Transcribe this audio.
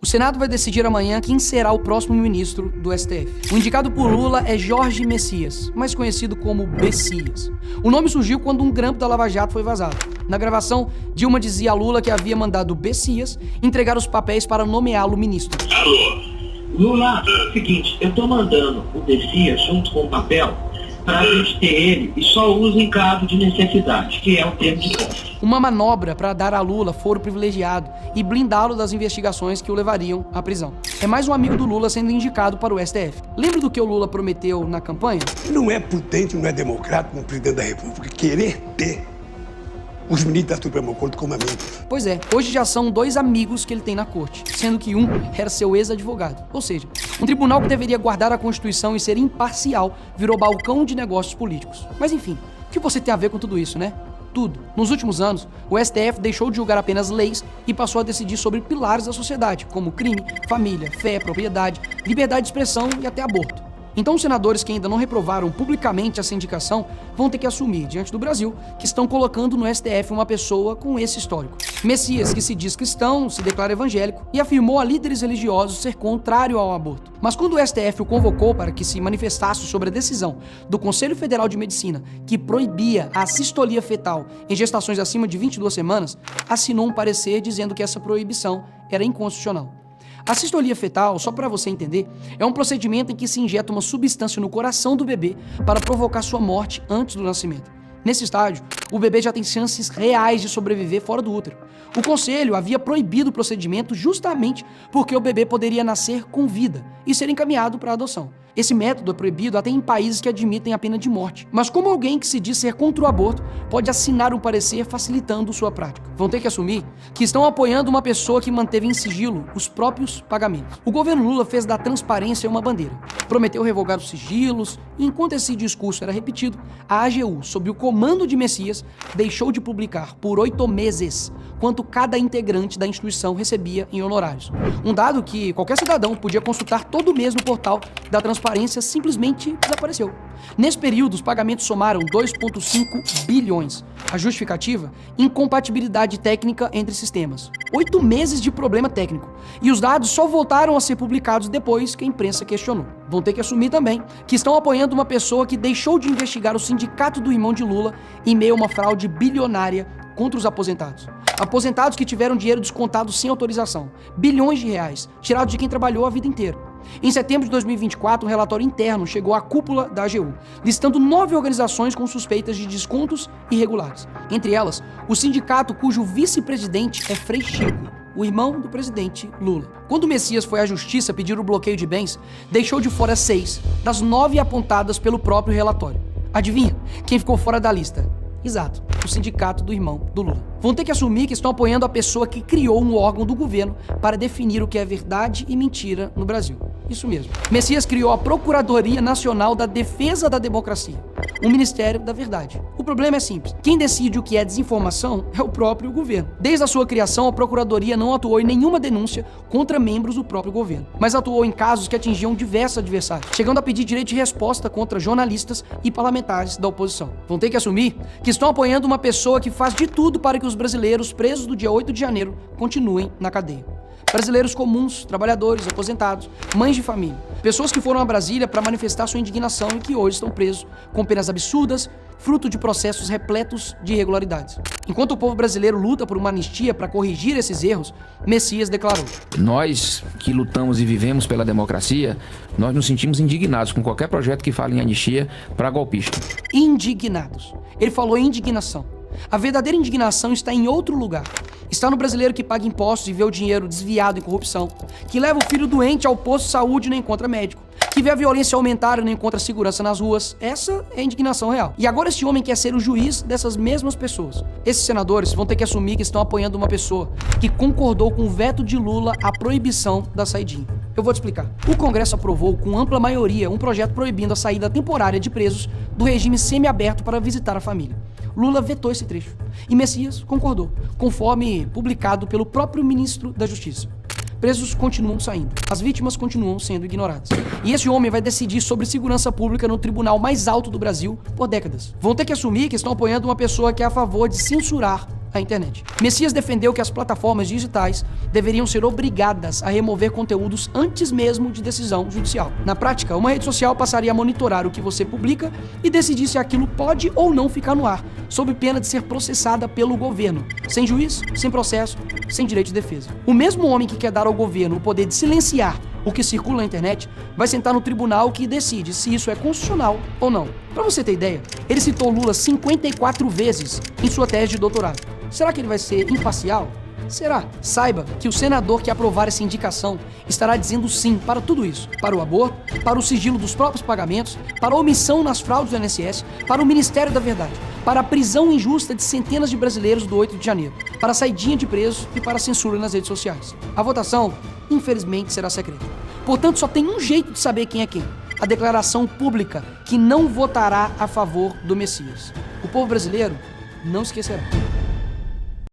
Senado vai decidir amanhã quem será o próximo ministro do STF. O indicado por Lula é Jorge Messias, mais conhecido como Bessias. O nome surgiu quando um grampo da Lava Jato foi vazado. Na gravação, Dilma dizia a Lula que havia mandado Bessias entregar os papéis para nomeá-lo ministro. Alô, Lula, seguinte, eu tô mandando o Bessias junto com o papel para a gente ter ele e só usa em caso de necessidade, que é o termo de posse. Uma manobra para dar a Lula foro privilegiado e blindá-lo das investigações que o levariam à prisão. É mais um amigo do Lula sendo indicado para o STF. Lembra do que o Lula prometeu na campanha? Não é prudente, não é democrático um presidente da República querer ter os ministros da Suprema Corte como amigos. Pois é, hoje já são 2 amigos que ele tem na corte, sendo que um era seu ex-advogado. Ou seja, um tribunal que deveria guardar a Constituição e ser imparcial virou balcão de negócios políticos. Mas enfim, o que você tem a ver com tudo isso, né? Tudo. Nos últimos anos, o STF deixou de julgar apenas leis e passou a decidir sobre pilares da sociedade, como crime, família, fé, propriedade, liberdade de expressão e até aborto. Então os senadores que ainda não reprovaram publicamente essa indicação vão ter que assumir, diante do Brasil, que estão colocando no STF uma pessoa com esse histórico. Messias, que se diz cristão, se declara evangélico e afirmou a líderes religiosos ser contrário ao aborto. Mas quando o STF o convocou para que se manifestasse sobre a decisão do Conselho Federal de Medicina que proibia a sistolia fetal em gestações acima de 22 semanas, assinou um parecer dizendo que essa proibição era inconstitucional. A sistolia fetal, só para você entender, é um procedimento em que se injeta uma substância no coração do bebê para provocar sua morte antes do nascimento. Nesse estágio, o bebê já tem chances reais de sobreviver fora do útero. O conselho havia proibido o procedimento justamente porque o bebê poderia nascer com vida e ser encaminhado para a adoção. Esse método é proibido até em países que admitem a pena de morte. Mas como alguém que se diz ser contra o aborto pode assinar um parecer facilitando sua prática? Vão ter que assumir que estão apoiando uma pessoa que manteve em sigilo os próprios pagamentos. O governo Lula fez da transparência uma bandeira. Prometeu revogar os sigilos e enquanto esse discurso era repetido, a AGU, sob o comando de Messias, deixou de publicar por 8 meses quanto cada integrante da instituição recebia em honorários. Um dado que qualquer cidadão podia consultar todo mês no portal da transparência simplesmente desapareceu. Nesse período, os pagamentos somaram 2,5 bilhões. A justificativa? Incompatibilidade técnica entre sistemas. 8 meses de problema técnico. E os dados só voltaram a ser publicados depois que a imprensa questionou. Vão ter que assumir também que estão apoiando uma pessoa que deixou de investigar o sindicato do irmão de Lula em meio a uma fraude bilionária contra os aposentados. Aposentados que tiveram dinheiro descontado sem autorização. Bilhões de reais, tirados de quem trabalhou a vida inteira. Em setembro de 2024, um relatório interno chegou à cúpula da AGU, listando 9 organizações com suspeitas de descontos irregulares. Entre elas, o sindicato cujo vice-presidente é Frei Chico, o irmão do presidente Lula. Quando o Messias foi à justiça pedir o bloqueio de bens, deixou de fora 6 das 9 apontadas pelo próprio relatório. Adivinha quem ficou fora da lista? Exato, o sindicato do irmão do Lula. Vão ter que assumir que estão apoiando a pessoa que criou um órgão do governo para definir o que é verdade e mentira no Brasil. Isso mesmo. Messias criou a Procuradoria Nacional da Defesa da Democracia, o Ministério da Verdade. O problema é simples. Quem decide o que é desinformação é o próprio governo. Desde a sua criação, a Procuradoria não atuou em nenhuma denúncia contra membros do próprio governo, mas atuou em casos que atingiam diversos adversários, chegando a pedir direito de resposta contra jornalistas e parlamentares da oposição. Vão ter que assumir que estão apoiando uma pessoa que faz de tudo para que os brasileiros presos do dia 8 de janeiro continuem na cadeia. Brasileiros comuns, trabalhadores, aposentados, mães de família. Pessoas que foram a Brasília para manifestar sua indignação e que hoje estão presos com penas absurdas, fruto de processos repletos de irregularidades. Enquanto o povo brasileiro luta por uma anistia para corrigir esses erros, Messias declarou: nós que lutamos e vivemos pela democracia, nós nos sentimos indignados com qualquer projeto que fale em anistia para golpista. Indignados. Ele falou indignação. A verdadeira indignação está em outro lugar. Está no brasileiro que paga impostos e vê o dinheiro desviado em corrupção, que leva o filho doente ao posto de saúde e não encontra médico, que vê a violência aumentar e não encontra segurança nas ruas. Essa é a indignação real. E agora esse homem quer ser o juiz dessas mesmas pessoas. Esses senadores vão ter que assumir que estão apoiando uma pessoa que concordou com o veto de Lula à proibição da saidinha. Eu vou te explicar. O Congresso aprovou com ampla maioria um projeto proibindo a saída temporária de presos do regime semiaberto para visitar a família. Lula vetou esse trecho e Messias concordou, conforme publicado pelo próprio ministro da Justiça. Presos continuam saindo, as vítimas continuam sendo ignoradas. E esse homem vai decidir sobre segurança pública no tribunal mais alto do Brasil por décadas. Vão ter que assumir que estão apoiando uma pessoa que é a favor de censurar a a internet. Messias defendeu que as plataformas digitais deveriam ser obrigadas a remover conteúdos antes mesmo de decisão judicial. Na prática, uma rede social passaria a monitorar o que você publica e decidir se aquilo pode ou não ficar no ar, sob pena de ser processada pelo governo, sem juiz, sem processo, sem direito de defesa. O mesmo homem que quer dar ao governo o poder de silenciar o que circula na internet vai sentar no tribunal que decide se isso é constitucional ou não. Para você ter ideia, ele citou Lula 54 vezes em sua tese de doutorado. Será que ele vai ser imparcial? Será? Saiba que o senador que aprovar essa indicação estará dizendo sim para tudo isso. Para o aborto, para o sigilo dos próprios pagamentos, para a omissão nas fraudes do INSS, para o Ministério da Verdade, para a prisão injusta de centenas de brasileiros do 8 de janeiro, para a saidinha de presos e para a censura nas redes sociais. A votação, infelizmente, será secreta. Portanto, só tem um jeito de saber quem é quem. A declaração pública que não votará a favor do Messias. O povo brasileiro não esquecerá.